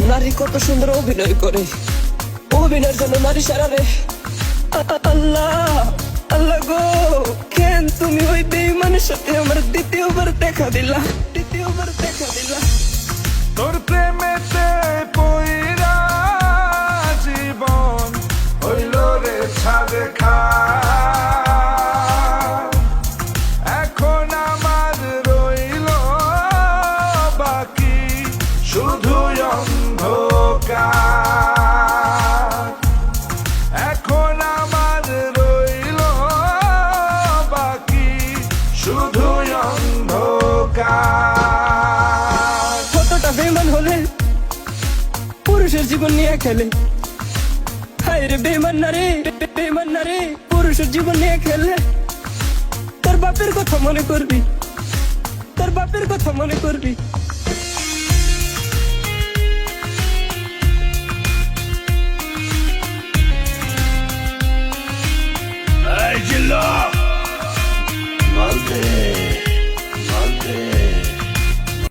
নারী কত সুন্দর অভিনয় করে, অভিনয়ের জন্য নারী সারা রে। আল্লাহ আল্লাহ গো, কেন তুমি ওই বেঈমানের সাথে আমার দ্বিতীয়বার দেখা দিলা, দ্বিতীয়বার দেখা দিলা। তোর প্রেমেতে পইরা জীবন হইল রে ছাদে খা। এখন আমার রইল বাকি শুধু অন্ধকার। এখন আমার রইল বাকি শুধু অন্ধকার। কতটা বেঈমান হলে পুরুষের জীবন নিয়ে খেলে। হায় রে বেঈমান নারী, বেঈমান নারী পুরুষের জীবন নিয়ে খেলে। তোর বাপের কথা মনে করবি, তোর বাপের কথা মনে করবি।